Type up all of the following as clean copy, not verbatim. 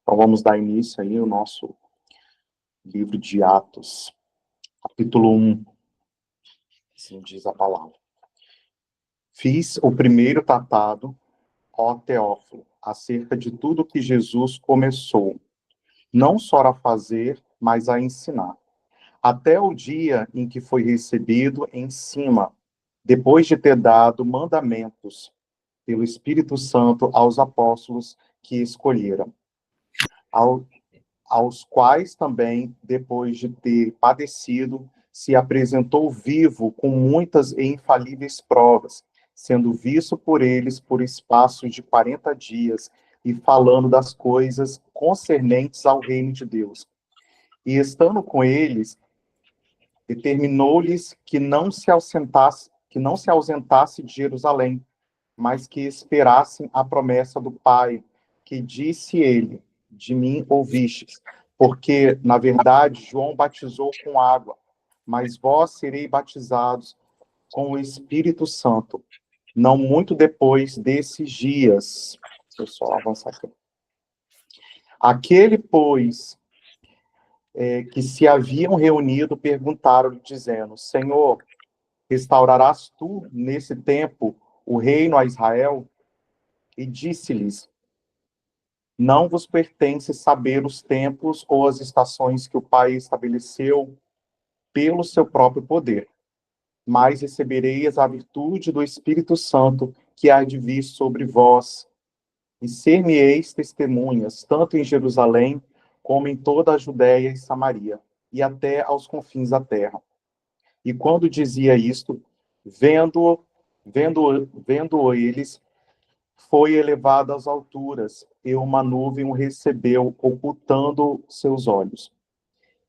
Então vamos dar início aí ao nosso livro de Atos, capítulo 1, assim diz a palavra. Fiz o primeiro tratado, ó Teófilo, acerca de tudo que Jesus começou, não só a fazer, mas a ensinar, até o dia em que foi recebido em cima, depois de ter dado mandamentos pelo Espírito Santo aos apóstolos que escolheram, aos quais também, depois de ter padecido, se apresentou vivo com muitas e infalíveis provas, sendo visto por eles por espaço de 40 dias, e falando das coisas concernentes ao reino de Deus. E estando com eles, determinou-lhes que não se ausentasse de Jerusalém, mas que esperassem a promessa do Pai, que disse ele: de mim ouvistes, porque, na verdade, João batizou com água, mas vós sereis batizados com o Espírito Santo, não muito depois desses dias. Deixa eu só avançar aqui. Aquele, pois, que se haviam reunido, perguntaram-lhe, dizendo: Senhor, restaurarás tu, nesse tempo, o reino a Israel? E disse-lhes: Não vos pertence saber os tempos ou as estações que o Pai estabeleceu pelo seu próprio poder, mas recebereis a virtude do Espírito Santo que há de vir sobre vós, e ser-me-eis testemunhas, tanto em Jerusalém, como em toda a Judéia e Samaria, e até aos confins da terra. E quando dizia isto, vendo eles, foi elevado às alturas, e uma nuvem o recebeu, ocultando seus olhos.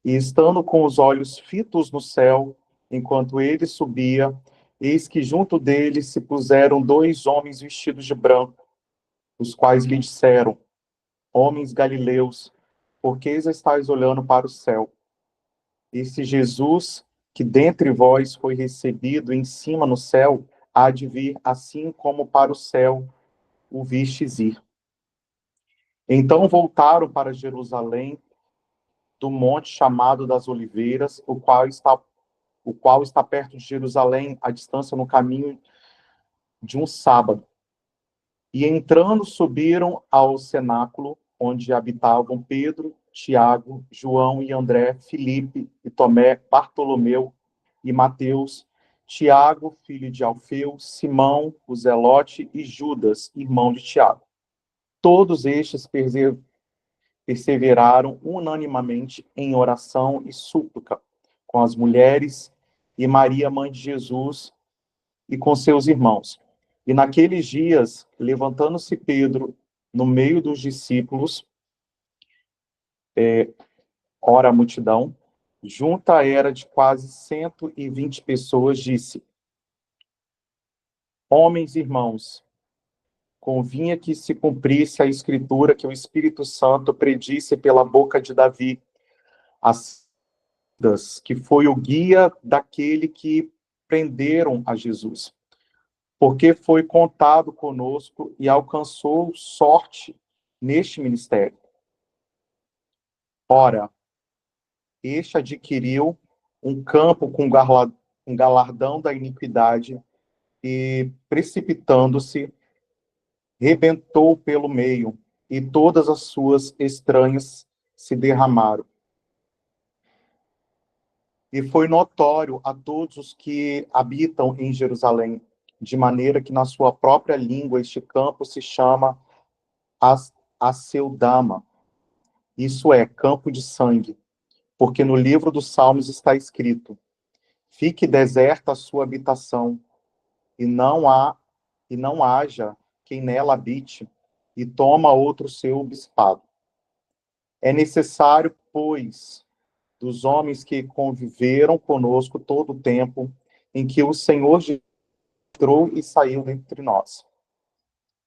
E estando com os olhos fitos no céu, enquanto ele subia, eis que junto dele se puseram dois homens vestidos de branco, os quais lhe disseram: Homens galileus, por que estáis olhando para o céu? Esse Jesus, que dentre vós foi recebido em cima no céu, há de vir assim como para o céu o vistes ir. Então voltaram para Jerusalém, do monte chamado das Oliveiras, o qual está perto de Jerusalém, a distância no caminho de um sábado. E entrando, subiram ao cenáculo, onde habitavam Pedro, Tiago, João e André, Filipe e Tomé, Bartolomeu e Mateus, Tiago, filho de Alfeu, Simão, o Zelote, e Judas, irmão de Tiago. Todos estes perseveraram unanimemente em oração e súplica com as mulheres e Maria, mãe de Jesus, e com seus irmãos. E naqueles dias, levantando-se Pedro no meio dos discípulos, ora a multidão, junta era de quase 120 pessoas, disse: Homens e irmãos, convinha que se cumprisse a escritura que o Espírito Santo predisse pela boca de Davi, que foi o guia daquele que prenderam a Jesus, porque foi contado conosco e alcançou sorte neste ministério. Ora, este adquiriu um campo com um galardão da iniquidade e, precipitando-se, rebentou pelo meio, e todas as suas estranhas se derramaram. E foi notório a todos os que habitam em Jerusalém, de maneira que na sua própria língua este campo se chama Aceldama, isso é, campo de sangue, porque no livro dos Salmos está escrito: Fique deserta a sua habitação, e não haja quem nela habite, e toma outro seu bispado. É necessário, pois, dos homens que conviveram conosco todo o tempo em que o Senhor entrou e saiu dentre nós,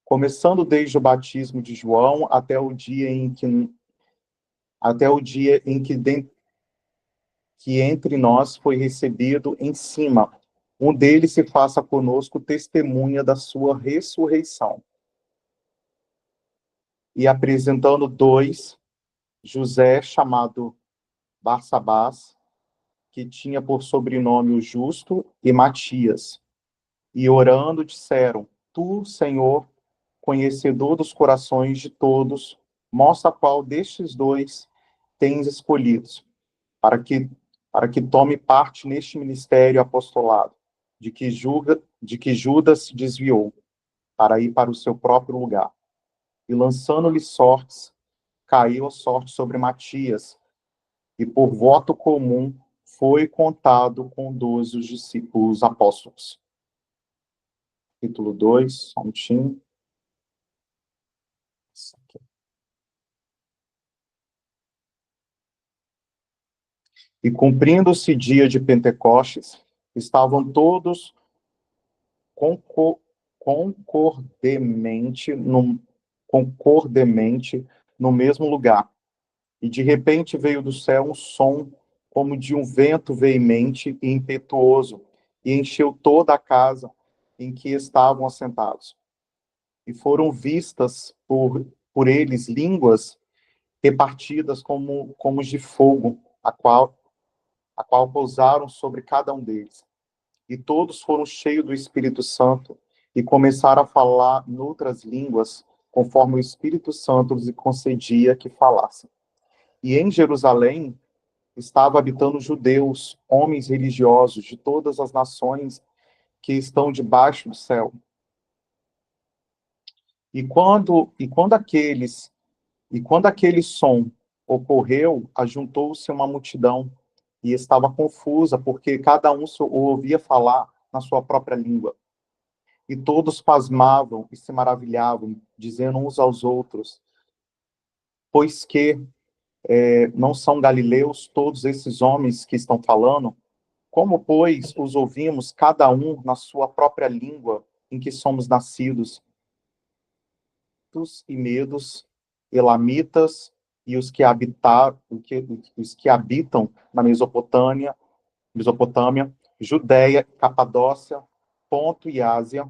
começando desde o batismo de João até o dia em que entre nós foi recebido em cima. Um deles se faça conosco testemunha da sua ressurreição. E apresentando dois, José, chamado Barsabás, que tinha por sobrenome o Justo, e Matias. E orando disseram: Tu, Senhor, conhecedor dos corações de todos, mostra qual destes dois tens escolhidos, para que tome parte neste ministério apostolado, de que Judas se desviou, para ir para o seu próprio lugar. E lançando-lhe sortes, caiu a sorte sobre Matias, e por voto comum foi contado com 12 os discípulos apóstolos. Capítulo 2, só um minutinho. E cumprindo-se dia de Pentecostes, estavam todos concordemente no mesmo lugar. E de repente veio do céu um som como de um vento veemente e impetuoso, e encheu toda a casa em que estavam assentados. E foram vistas por eles línguas repartidas como de fogo, a qual pousaram sobre cada um deles. E todos foram cheios do Espírito Santo e começaram a falar noutras línguas, conforme o Espírito Santo lhes concedia que falassem. E em Jerusalém estavam habitando judeus, homens religiosos de todas as nações que estão debaixo do céu. E quando aquele som ocorreu, ajuntou-se uma multidão e estava confusa, porque cada um o ouvia falar na sua própria língua. E todos pasmavam e se maravilhavam, dizendo uns aos outros: Pois que não são galileus todos esses homens que estão falando? Como, pois, os ouvimos cada um na sua própria língua em que somos nascidos? E medos, elamitas e os que habitam na Mesopotâmia, Judéia, Capadócia, Ponto e Ásia,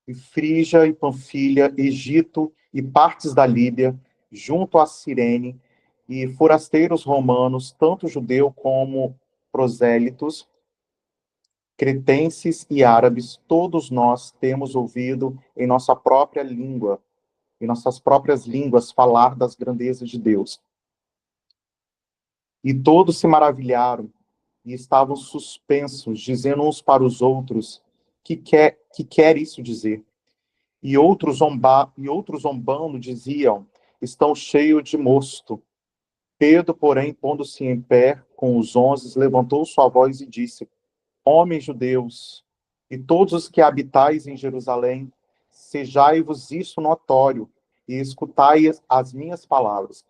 e Frígia e Panfilha, Egito e partes da Líbia, junto a Cirene, e forasteiros romanos, tanto judeu como prosélitos, cretenses e árabes, todos nós temos ouvido em nossa própria língua, em nossas próprias línguas, falar das grandezas de Deus. E todos se maravilharam e estavam suspensos, dizendo uns para os outros: que quer isso dizer? E outros zombando diziam: estão cheios de mosto. Pedro, porém, pondo-se em pé com os 11, levantou sua voz e disse: Homens judeus, e todos os que habitais em Jerusalém, sejai-vos isso notório, e escutai as minhas palavras.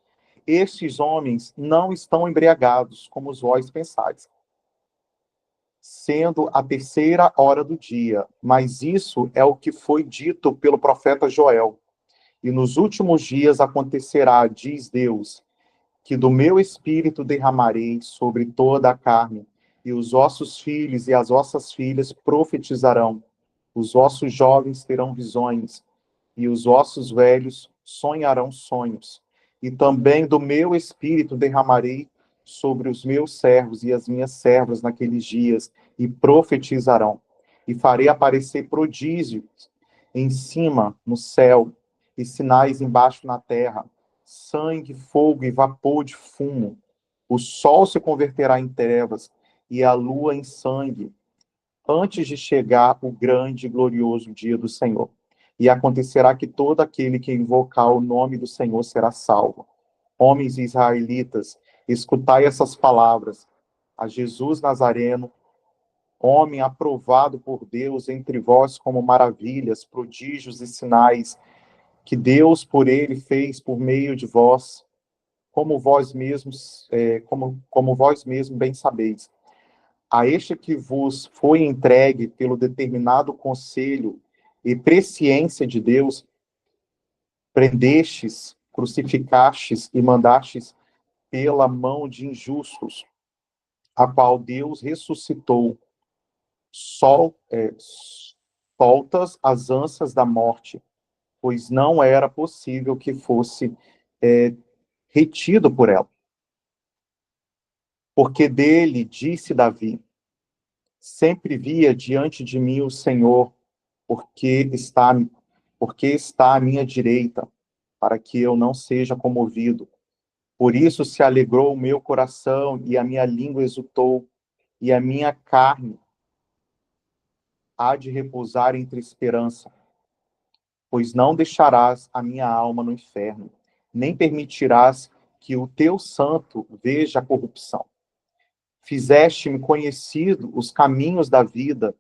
Estes homens não estão embriagados, como vós pensais, sendo a terceira hora do dia, mas isso é o que foi dito pelo profeta Joel. E nos últimos dias acontecerá, diz Deus, que do meu espírito derramarei sobre toda a carne, e os vossos filhos e as vossas filhas profetizarão, os vossos jovens terão visões, e os vossos velhos sonharão sonhos. E também do meu espírito derramarei sobre os meus servos e as minhas servas naqueles dias, e profetizarão. E farei aparecer prodígios em cima, no céu, e sinais embaixo na terra, sangue, fogo e vapor de fumo. O sol se converterá em trevas e a lua em sangue, antes de chegar o grande e glorioso dia do Senhor. E acontecerá que todo aquele que invocar o nome do Senhor será salvo. Homens israelitas, escutai essas palavras. A Jesus Nazareno, homem aprovado por Deus entre vós como maravilhas, prodígios e sinais, que Deus por ele fez por meio de vós, como vós mesmos, como vós mesmos bem sabeis. A este que vos foi entregue pelo determinado conselho e presciência de Deus, prendestes, crucificastes e mandastes pela mão de injustos, a qual Deus ressuscitou, soltas as ânsias da morte, pois não era possível que fosse retido por ela. Porque dele disse Davi: sempre via diante de mim o Senhor, porque está à minha direita, para que eu não seja comovido. Por isso se alegrou o meu coração, e a minha língua exultou, e a minha carne há de repousar entre esperança. Pois não deixarás a minha alma no inferno, nem permitirás que o teu santo veja a corrupção. Fizeste-me conhecido os caminhos da vida,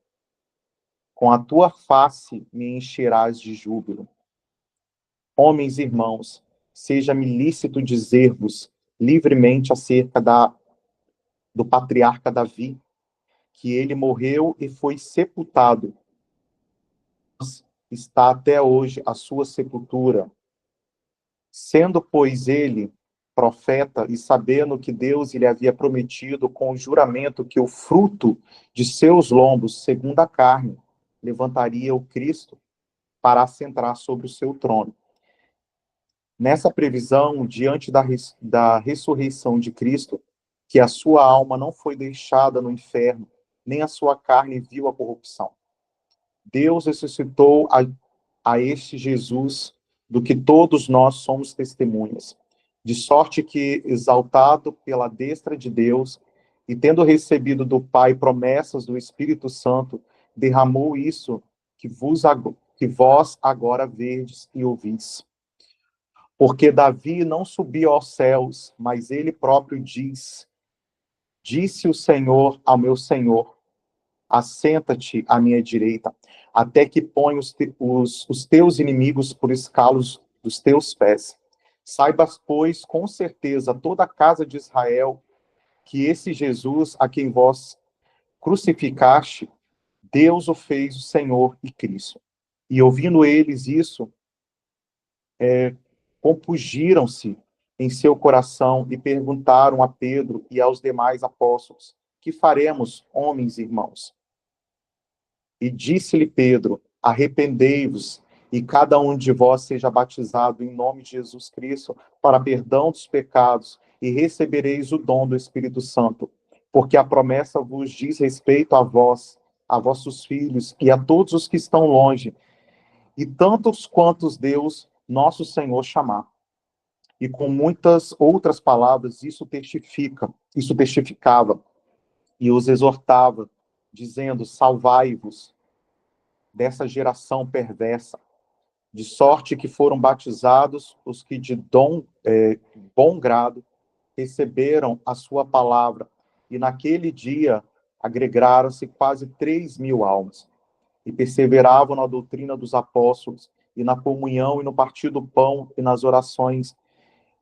com a tua face me encherás de júbilo. Homens e irmãos, seja-me lícito dizer-vos livremente acerca do patriarca Davi, que ele morreu e foi sepultado. Está até hoje a sua sepultura. Sendo, pois, ele profeta e sabendo que Deus lhe havia prometido com o juramento que o fruto de seus lombos, segundo a carne, levantaria o Cristo para assentar sobre o seu trono. Nessa previsão, diante da ressurreição de Cristo, que a sua alma não foi deixada no inferno, nem a sua carne viu a corrupção. Deus ressuscitou a este Jesus, do que todos nós somos testemunhas. De sorte que, exaltado pela destra de Deus, e tendo recebido do Pai promessas do Espírito Santo, derramou isso que vós agora verdes e ouvis. Porque Davi não subiu aos céus, mas ele próprio disse o Senhor ao meu Senhor: assenta-te à minha direita, até que ponha os teus inimigos por escalos dos teus pés. Saibas, pois, com certeza, toda a casa de Israel, que esse Jesus, a quem vós crucificaste, Deus o fez o Senhor e Cristo. E ouvindo eles isso, compungiram-se em seu coração e perguntaram a Pedro e aos demais apóstolos: que faremos, homens e irmãos? E disse-lhe Pedro: arrependei-vos, e cada um de vós seja batizado em nome de Jesus Cristo para perdão dos pecados, e recebereis o dom do Espírito Santo. Porque a promessa vos diz respeito a vós, a vossos filhos e a todos os que estão longe, e tantos quantos Deus, nosso Senhor, chamar. E com muitas outras palavras isso testificava e os exortava, dizendo: salvai-vos dessa geração perversa. De sorte que foram batizados os que de bom grado receberam a sua palavra, e naquele dia agregaram-se quase 3.000 almas, e perseveravam na doutrina dos apóstolos, e na comunhão, e no partir do pão, e nas orações.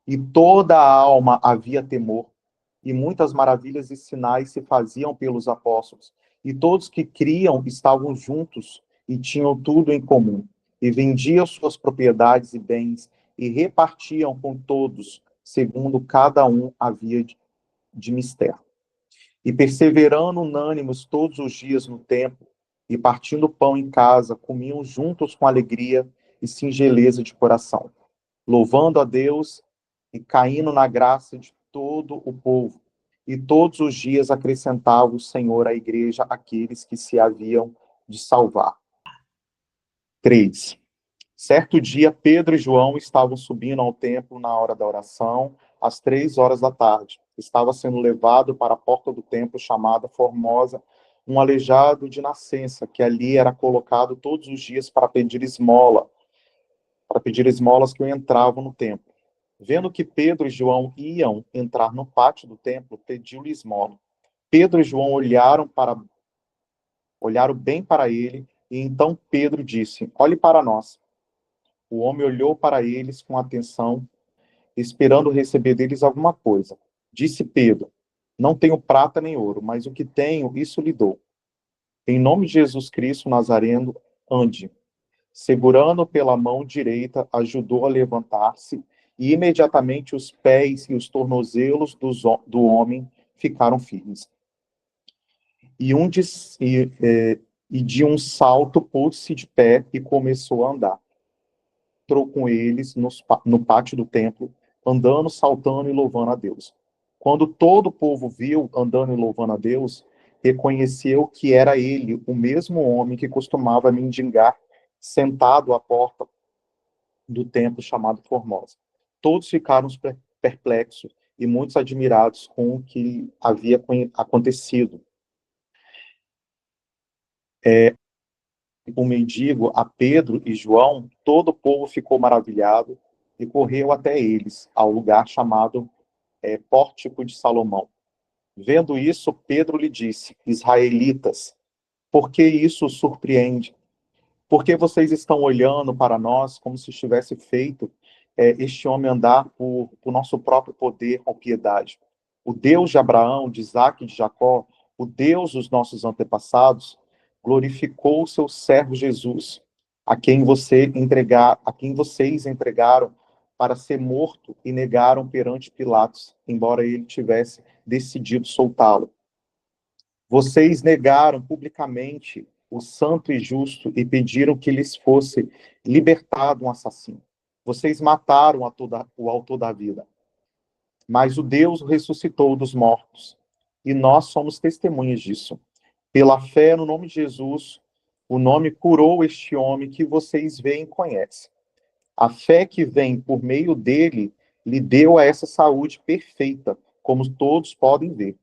E toda a alma havia temor, e muitas maravilhas e sinais se faziam pelos apóstolos. E todos que criam estavam juntos e tinham tudo em comum. E vendiam suas propriedades e bens e repartiam com todos, segundo cada um havia de mister. E perseverando unânimes todos os dias no templo, e partindo pão em casa, comiam juntos com alegria e singeleza de coração, louvando a Deus e caindo na graça de todo o povo. E todos os dias acrescentava o Senhor à igreja aqueles que se haviam de salvar. 3. Certo dia, Pedro e João estavam subindo ao templo na hora da oração, às 3 horas da tarde. Estava sendo levado para a porta do templo, chamada Formosa, um aleijado de nascença, que ali era colocado todos os dias para pedir esmolas que entravam no templo. Vendo que Pedro e João iam entrar no pátio do templo, pediu-lhe esmola. Pedro e João olharam bem para ele, e então Pedro disse: olhe para nós. O homem olhou para eles com atenção, esperando receber deles alguma coisa. Disse Pedro: não tenho prata nem ouro, mas o que tenho, isso lhe dou. Em nome de Jesus Cristo Nazareno, ande. Segurando pela mão direita, ajudou a levantar-se, e imediatamente os pés e os tornozelos do homem ficaram firmes. E de um salto pôs-se de pé e começou a andar. Entrou com eles no pátio do templo, andando, saltando e louvando a Deus. Quando todo o povo viu andando e louvando a Deus, reconheceu que era ele, o mesmo homem que costumava mendigar, sentado à porta do templo chamado Formosa. Todos ficaram perplexos e muitos admirados com o que havia acontecido. O mendigo, a Pedro e João, todo o povo ficou maravilhado e correu até eles, ao lugar chamado Pórtico de Salomão. Vendo isso, Pedro lhe disse: Israelitas, por que isso os surpreende? Porque vocês estão olhando para nós como se estivesse feito este homem andar por nosso próprio poder ou piedade. O Deus de Abraão, de Isaac e de Jacó, o Deus dos nossos antepassados, glorificou o seu servo Jesus, a quem vocês entregaram para ser morto e negaram perante Pilatos, embora ele tivesse decidido soltá-lo. Vocês negaram publicamente o santo e justo e pediram que lhes fosse libertado um assassino. Vocês mataram o autor da vida. Mas o Deus o ressuscitou dos mortos. E nós somos testemunhas disso. Pela fé no nome de Jesus, o nome curou este homem que vocês veem e conhecem. A fé que vem por meio dele lhe deu a essa saúde perfeita, como todos podem ver.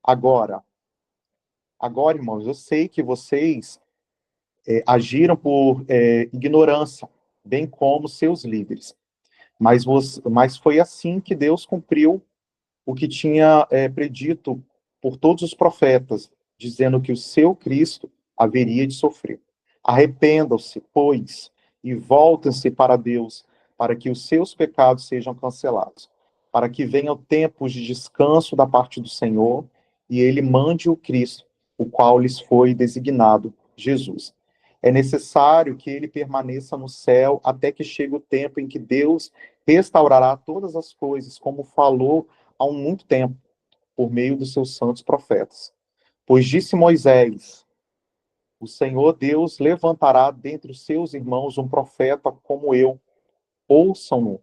Agora, irmãos, eu sei que vocês agiram por ignorância, bem como seus líderes. Mas foi assim que Deus cumpriu o que tinha predito por todos os profetas, dizendo que o seu Cristo haveria de sofrer. Arrependam-se, pois, e voltem-se para Deus, para que os seus pecados sejam cancelados, para que venham tempos de descanso da parte do Senhor, e ele mande o Cristo, o qual lhes foi designado, Jesus. É necessário que ele permaneça no céu até que chegue o tempo em que Deus restaurará todas as coisas, como falou há muito tempo, por meio dos seus santos profetas. Pois disse Moisés: o Senhor Deus levantará dentre os seus irmãos um profeta como eu. Ouçam-no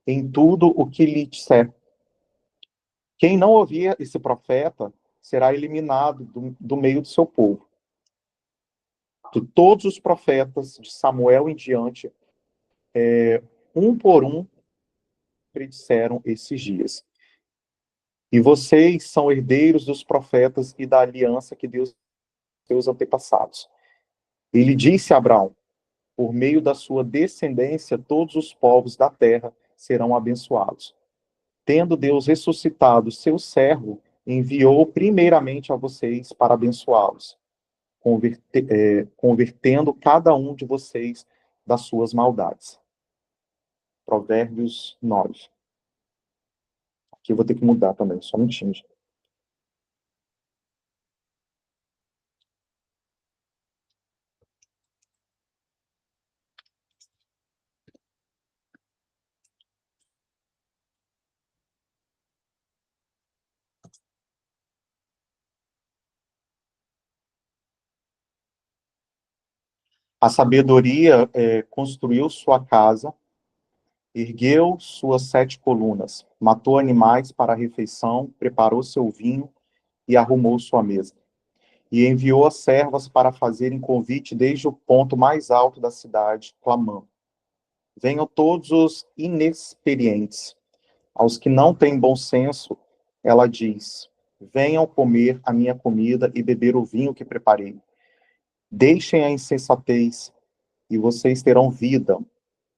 em tudo o que lhe disser. Quem não ouvir esse profeta será eliminado do meio do seu povo. De todos os profetas, de Samuel em diante, um por um, predisseram esses dias. E vocês são herdeiros dos profetas e da aliança que Deus seus antepassados. Ele disse a Abraão: por meio da sua descendência, todos os povos da terra serão abençoados. Tendo Deus ressuscitado seu servo, enviou primeiramente a vocês para abençoá-los, convertendo cada um de vocês das suas maldades. Provérbios 9. Aqui eu vou ter que mudar também, só um minutinho. A sabedoria construiu sua casa, ergueu suas 7 colunas, matou animais para a refeição, preparou seu vinho e arrumou sua mesa. E enviou as servas para fazerem convite desde o ponto mais alto da cidade, clamando: venham todos os inexperientes. Aos que não têm bom senso, ela diz: venham comer a minha comida e beber o vinho que preparei. Deixem a insensatez e vocês terão vida.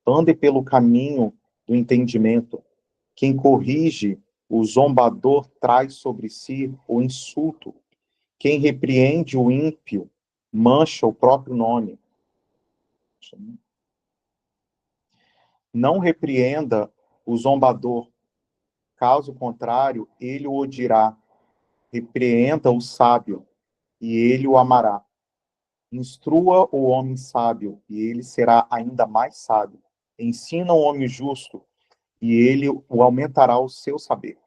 Andem pelo caminho do entendimento. Quem corrige o zombador traz sobre si o insulto. Quem repreende o ímpio mancha o próprio nome. Não repreenda o zombador, caso contrário, ele o odiará. Repreenda o sábio, e ele o amará. Instrua o homem sábio, e ele será ainda mais sábio. Ensina o homem justo, e ele o aumentará o seu saber.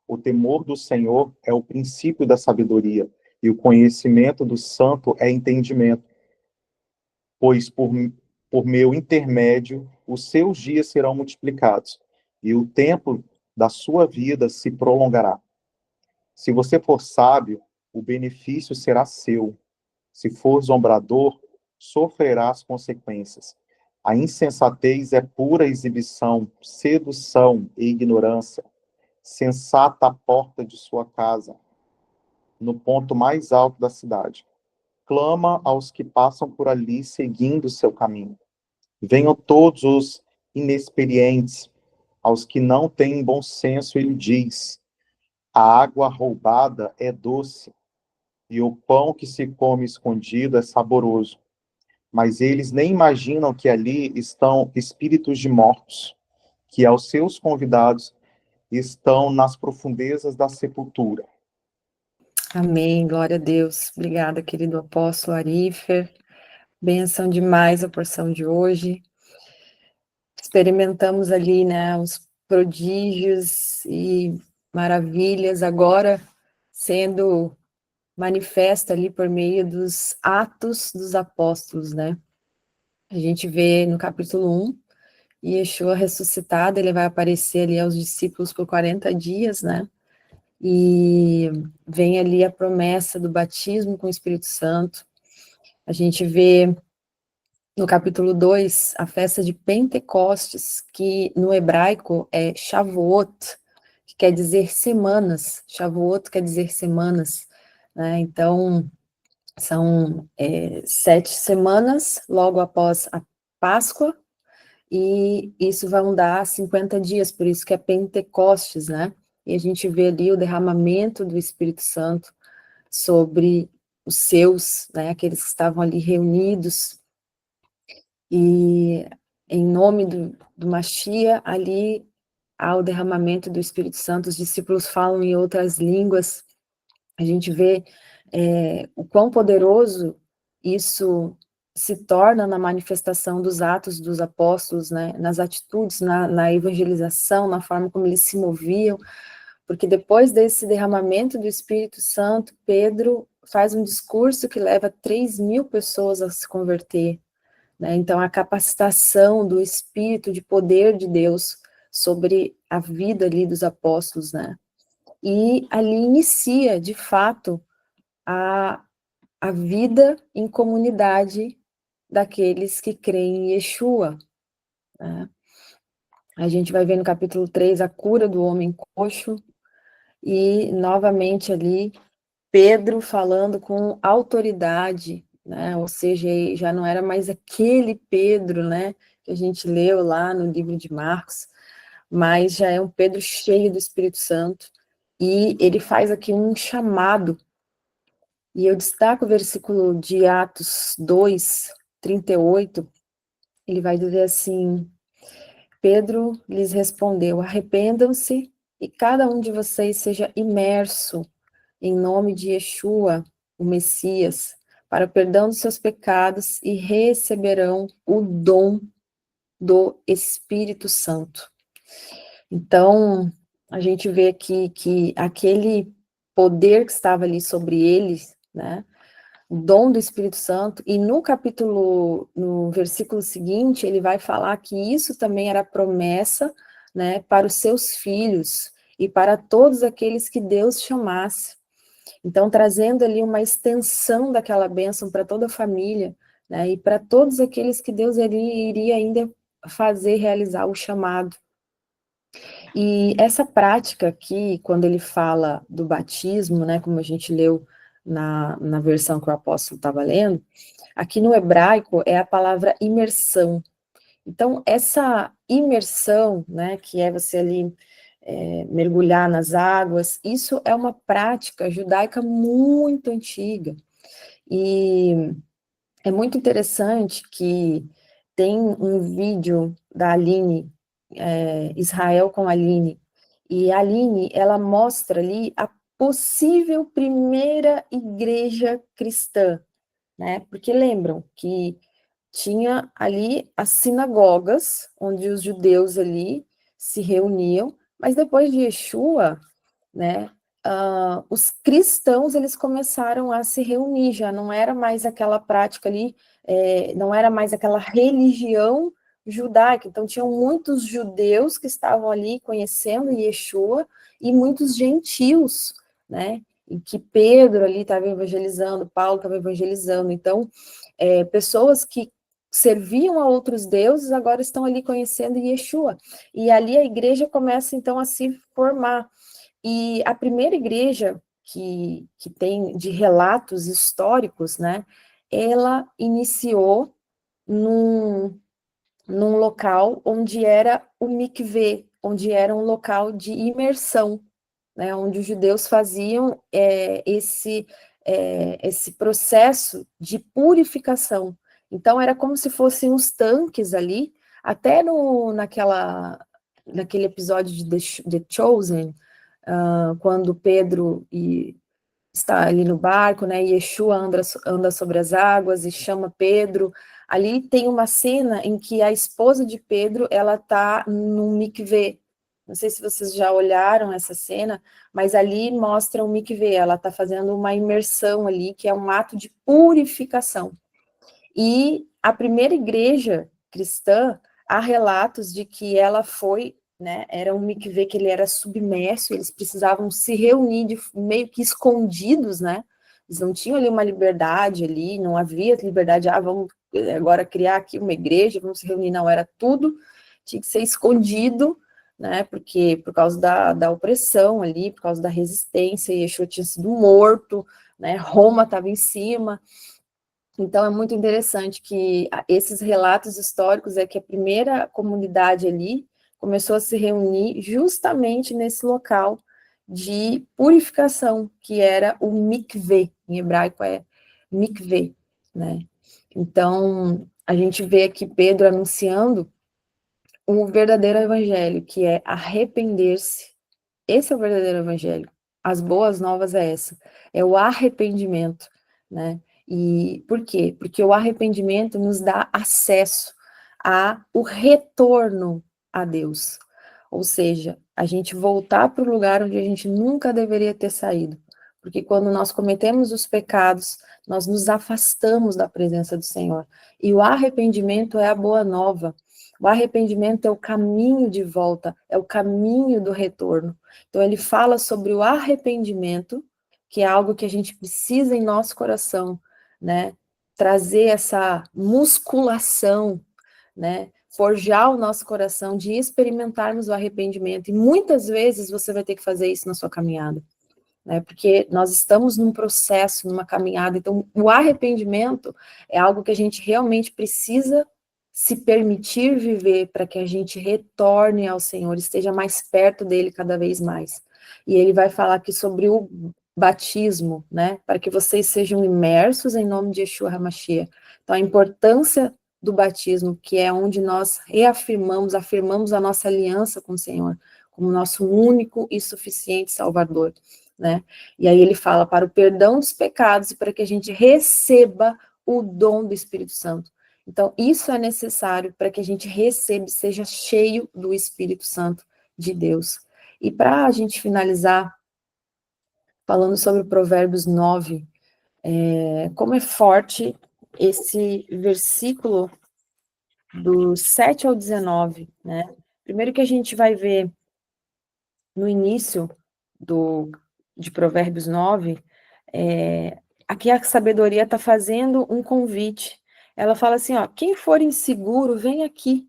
O temor do Senhor é o princípio da sabedoria, e o conhecimento do santo é entendimento. Pois por meu intermédio os seus dias serão multiplicados, e o tempo da sua vida se prolongará. Se você for sábio, o benefício será seu. Se for zombrador, sofrerá as consequências. A insensatez é pura exibição, sedução e ignorância. Sensata a porta de sua casa, no ponto mais alto da cidade. Clama aos que passam por ali seguindo seu caminho. Venham todos os inexperientes, aos que não têm bom senso, ele diz: a água roubada é doce, e o pão que se come escondido é saboroso. Mas eles nem imaginam que ali estão espíritos de mortos, que aos seus convidados estão nas profundezas da sepultura. Amém, glória a Deus. Obrigada, querido apóstolo Arífer. Benção demais a porção de hoje. Experimentamos ali, né, os prodígios e maravilhas agora sendo manifesta ali por meio dos Atos dos Apóstolos, né? A gente vê no capítulo 1, Yeshua ressuscitado, ele vai aparecer ali aos discípulos por 40 dias, né? E vem ali a promessa do batismo com o Espírito Santo. A gente vê no capítulo 2 a festa de Pentecostes, que no hebraico é Shavuot, que quer dizer semanas. Shavuot quer dizer semanas, né? Então, são 7 semanas logo após a Páscoa, e isso vai dar 50 dias, por isso que é Pentecostes, né? E a gente vê ali o derramamento do Espírito Santo sobre os seus, né, aqueles que estavam ali reunidos, e em nome do Machia, ali há o derramamento do Espírito Santo, os discípulos falam em outras línguas, a gente vê o quão poderoso isso se torna na manifestação dos atos dos apóstolos, né, nas atitudes, na evangelização, na forma como eles se moviam, porque depois desse derramamento do Espírito Santo, Pedro faz um discurso que leva 3.000 pessoas a se converter, né? Então, a capacitação do Espírito de poder de Deus sobre a vida ali dos apóstolos, né? E ali inicia, de fato, a vida em comunidade daqueles que creem em Yeshua, né? A gente vai ver no capítulo 3 a cura do homem coxo, e novamente ali Pedro falando com autoridade, né? Ou seja, já não era mais aquele Pedro, né, que a gente leu lá no livro de Marcos, mas já é um Pedro cheio do Espírito Santo, e ele faz aqui um chamado, e eu destaco o versículo de Atos 2, 38, ele vai dizer assim: Pedro lhes respondeu: arrependam-se e cada um de vocês seja imerso em nome de Yeshua, o Messias, para o perdão dos seus pecados, e receberão o dom do Espírito Santo. Então, a gente vê aqui que aquele poder que estava ali sobre eles, né, o dom do Espírito Santo, e no versículo seguinte, ele vai falar que isso também era promessa, né, para os seus filhos e para todos aqueles que Deus chamasse. Então, trazendo ali uma extensão daquela bênção para toda a família, né, e para todos aqueles que Deus iria ainda fazer realizar o chamado. E essa prática aqui, quando ele fala do batismo, né, como a gente leu na versão que o apóstolo estava lendo, aqui no hebraico é a palavra imersão. Então, essa imersão, né, que é você ali mergulhar nas águas, isso é uma prática judaica muito antiga, e é muito interessante que tem um vídeo da Aline, Israel com a Aline, e a Aline, ela mostra ali a possível primeira igreja cristã, né, porque lembram que tinha ali as sinagogas, onde os judeus ali se reuniam, mas depois de Yeshua, né, os cristãos, eles começaram a se reunir, já não era mais aquela prática ali, não era mais aquela religião judaica. Então, tinham muitos judeus que estavam ali conhecendo Yeshua e muitos gentios, né? E que Pedro ali estava evangelizando, Paulo estava evangelizando. Então, pessoas que serviam a outros deuses agora estão ali conhecendo Yeshua. E ali a igreja começa, então, a se formar. E a primeira igreja que tem de relatos históricos, né? Ela iniciou num local onde era o mikvê, onde era um local de imersão, né, onde os judeus faziam esse processo de purificação. Então, era como se fossem uns tanques ali, até naquele episódio de The Chosen, quando Pedro está ali no barco, né, e Yeshua anda sobre as águas e chama Pedro. Ali tem uma cena em que a esposa de Pedro, ela está no mikvê. Não sei se vocês já olharam essa cena, mas ali mostra o mikvê, ela está fazendo uma imersão ali, que é um ato de purificação. E a primeira igreja cristã, há relatos de que ela foi, né, era um mikvê que ele era submerso, eles precisavam se reunir meio que escondidos, né, eles não tinham ali uma liberdade ali, não havia liberdade, vamos agora criar aqui uma igreja, vamos se reunir, não, era tudo, tinha que ser escondido, né, porque por causa da opressão ali, por causa da resistência, Yeshua tinha sido morto, né, Roma estava em cima. Então, é muito interessante que esses relatos históricos é que a primeira comunidade ali começou a se reunir justamente nesse local de purificação, que era o mikvê, em hebraico é mikvê, né? Então, a gente vê aqui Pedro anunciando o verdadeiro evangelho, que é arrepender-se. Esse é o verdadeiro evangelho. As boas novas é essa, é o arrependimento, né? E por quê? Porque o arrependimento nos dá acesso ao retorno a Deus. Ou seja, a gente voltar para o lugar onde a gente nunca deveria ter saído. Porque quando nós cometemos os pecados, nós nos afastamos da presença do Senhor. E o arrependimento é a boa nova. O arrependimento é o caminho de volta, é o caminho do retorno. Então, ele fala sobre o arrependimento, que é algo que a gente precisa em nosso coração, né? Trazer essa musculação, né? Forjar o nosso coração de experimentarmos o arrependimento. E muitas vezes você vai ter que fazer isso na sua caminhada, né? Porque nós estamos num processo, numa caminhada. Então, o arrependimento é algo que a gente realmente precisa se permitir viver para que a gente retorne ao Senhor, esteja mais perto dele cada vez mais. E ele vai falar aqui sobre o batismo, né? Para que vocês sejam imersos em nome de Yeshua HaMashiach. Então, a importância do batismo, que é onde nós afirmamos a nossa aliança com o Senhor, como nosso único e suficiente Salvador, né? E aí ele fala para o perdão dos pecados e para que a gente receba o dom do Espírito Santo. Então, isso é necessário para que a gente receba, seja cheio do Espírito Santo de Deus. E para a gente finalizar, falando sobre Provérbios 9, como é forte esse versículo do 7 ao 19, né? Primeiro que a gente vai ver no início de Provérbios 9, aqui a sabedoria está fazendo um convite. Ela fala assim, ó, quem for inseguro, vem aqui.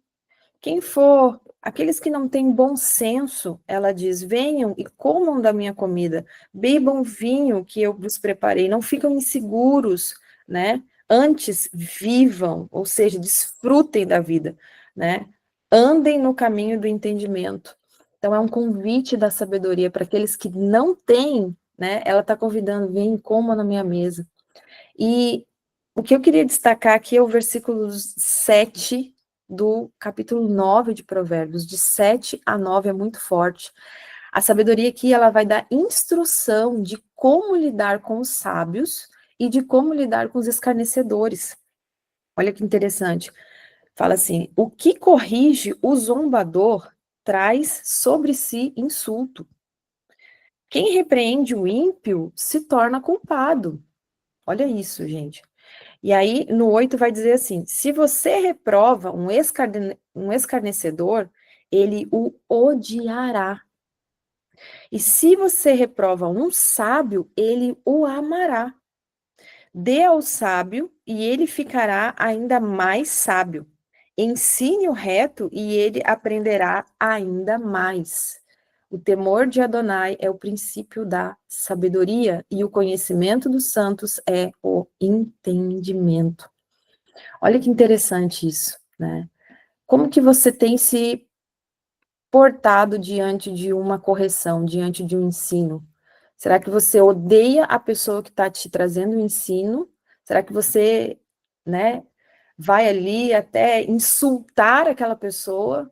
Quem for, aqueles que não têm bom senso, ela diz, venham e comam da minha comida, bebam vinho que eu vos preparei, não ficam inseguros, né? Antes vivam, ou seja, desfrutem da vida, né? Andem no caminho do entendimento. Então, é um convite da sabedoria para aqueles que não têm, né? Ela está convidando, vem e coma na minha mesa. E o que eu queria destacar aqui é o versículo 7 do capítulo 9 de Provérbios, de 7 a 9 é muito forte. A sabedoria aqui, ela vai dar instrução de como lidar com os sábios e de como lidar com os escarnecedores. Olha que interessante. Fala assim, o que corrige o zombador traz sobre si insulto. Quem repreende o ímpio se torna culpado. Olha isso, gente. E aí, no 8 vai dizer assim, se você reprova um escarnecedor, ele o odiará. E se você reprova um sábio, ele o amará. Dê ao sábio, e ele ficará ainda mais sábio. Ensine o reto, e ele aprenderá ainda mais. O temor de Adonai é o princípio da sabedoria, e o conhecimento dos santos é o entendimento. Olha que interessante isso, né? Como que você tem se portado diante de uma correção, diante de um ensino? Será que você odeia a pessoa que está te trazendo o ensino? Será que você, né, vai ali até insultar aquela pessoa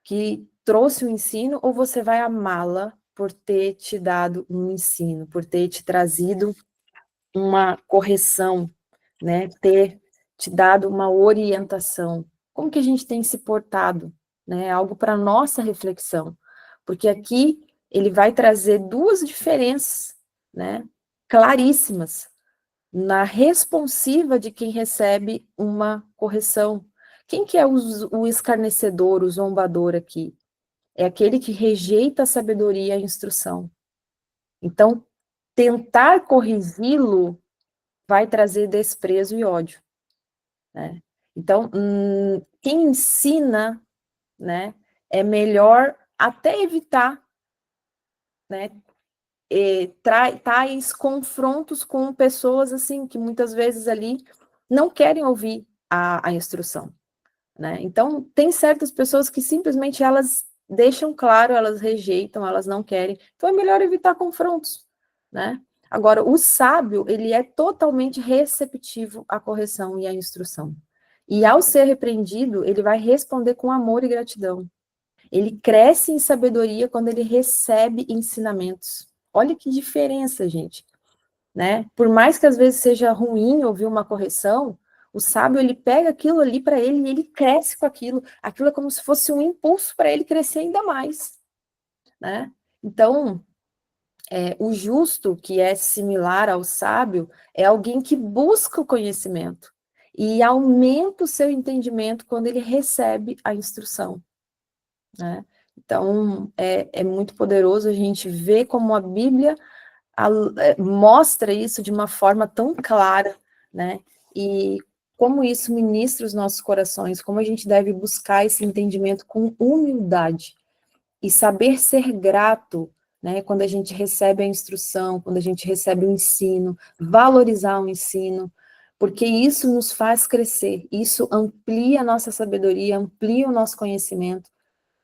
que trouxe o ensino, ou você vai amá-la por ter te dado um ensino, por ter te trazido uma correção, né, ter te dado uma orientação? Como que a gente tem se portado, né? Algo para nossa reflexão, porque aqui ele vai trazer duas diferenças, né, claríssimas na responsiva de quem recebe uma correção. Quem que é o escarnecedor, o zombador aqui? É aquele que rejeita a sabedoria e a instrução. Então, tentar corrigi-lo vai trazer desprezo e ódio, né? Então, quem ensina, né, é melhor até evitar, né, tais confrontos com pessoas, assim, que muitas vezes ali não querem ouvir a instrução, né? Então, tem certas pessoas que simplesmente elas deixam claro, elas rejeitam, elas não querem. Então, é melhor evitar confrontos, né? Agora, o sábio, ele é totalmente receptivo à correção e à instrução. E ao ser repreendido, ele vai responder com amor e gratidão. Ele cresce em sabedoria quando ele recebe ensinamentos. Olha que diferença, gente, né? Por mais que às vezes seja ruim ouvir uma correção, o sábio, ele pega aquilo ali para ele e ele cresce com aquilo. Aquilo é como se fosse um impulso para ele crescer ainda mais, né? Então, o justo, que é similar ao sábio, é alguém que busca o conhecimento e aumenta o seu entendimento quando ele recebe a instrução, né? Então, é muito poderoso a gente ver como a Bíblia mostra isso de uma forma tão clara, né? E como isso ministra os nossos corações, como a gente deve buscar esse entendimento com humildade e saber ser grato, né? Quando a gente recebe a instrução, quando a gente recebe o ensino, valorizar o ensino, porque isso nos faz crescer, isso amplia a nossa sabedoria, amplia o nosso conhecimento.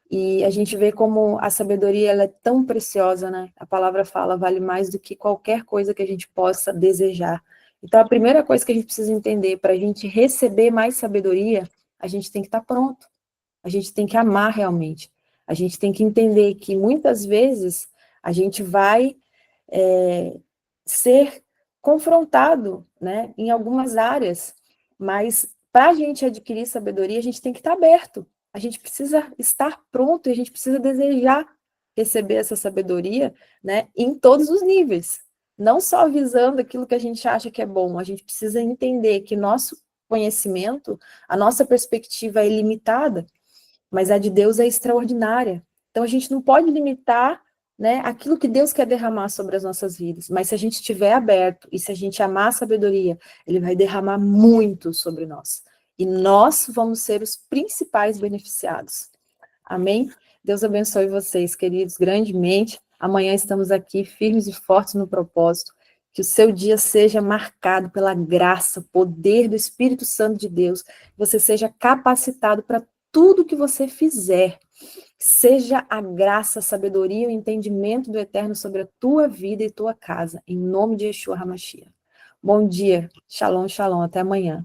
E a gente vê como a sabedoria ela é tão preciosa, né? A palavra fala, vale mais do que qualquer coisa que a gente possa desejar. Então, a primeira coisa que a gente precisa entender, para a gente receber mais sabedoria, a gente tem que estar pronto. A gente tem que amar realmente. A gente tem que entender que muitas vezes a gente vai ser confrontado, né, em algumas áreas, mas para a gente adquirir sabedoria, a gente tem que estar aberto. A gente precisa estar pronto e a gente precisa desejar receber essa sabedoria, né, em todos os níveis. Não só visando aquilo que a gente acha que é bom, a gente precisa entender que nosso conhecimento, a nossa perspectiva é ilimitada, mas a de Deus é extraordinária. Então a gente não pode limitar, né, aquilo que Deus quer derramar sobre as nossas vidas, mas se a gente estiver aberto e se a gente amar a sabedoria, Ele vai derramar muito sobre nós. E nós vamos ser os principais beneficiados. Amém? Deus abençoe vocês, queridos, grandemente. Amanhã estamos aqui firmes e fortes no propósito. Que o seu dia seja marcado pela graça, poder do Espírito Santo de Deus. Você seja capacitado para tudo que você fizer. Seja a graça, a sabedoria e o entendimento do Eterno sobre a tua vida e tua casa. Em nome de Yeshua HaMashiach. Bom dia. Shalom, shalom. Até amanhã.